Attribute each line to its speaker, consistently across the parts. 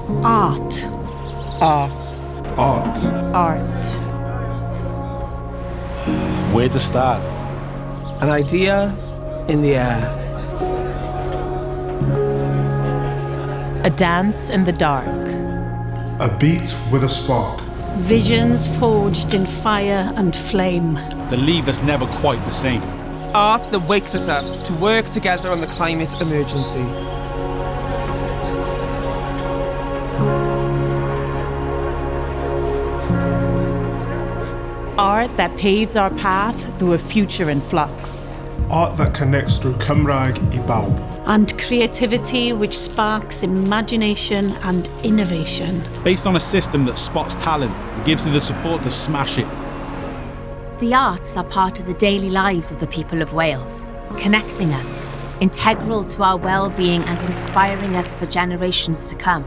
Speaker 1: Art.
Speaker 2: Art.
Speaker 3: Art.
Speaker 1: Art.
Speaker 4: Where to start?
Speaker 2: An idea in the air.
Speaker 1: A dance in the dark.
Speaker 3: A beat with a spark.
Speaker 5: Visions forged in fire and flame.
Speaker 6: The lever's never quite the same.
Speaker 2: Art that wakes us up to work together on the climate emergency.
Speaker 1: Art that paves our path through a future in flux.
Speaker 3: Art that connects through Gymraeg I bawb.
Speaker 5: And creativity which sparks imagination and innovation.
Speaker 6: Based on a system that spots talent and gives you the support to smash it.
Speaker 7: The arts are part of the daily lives of the people of Wales, connecting us, integral to our well-being and inspiring us for generations to come.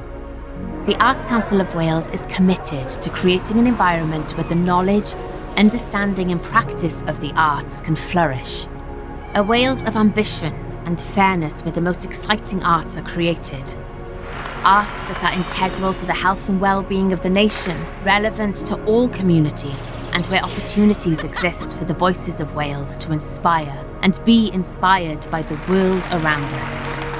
Speaker 7: The Arts Council of Wales is committed to creating an environment where the knowledge, understanding and practice of the arts can flourish. A Wales of ambition and fairness where the most exciting arts are created. Arts that are integral to the health and well-being of the nation, relevant to all communities, and where opportunities exist for the voices of Wales to inspire and be inspired by the world around us.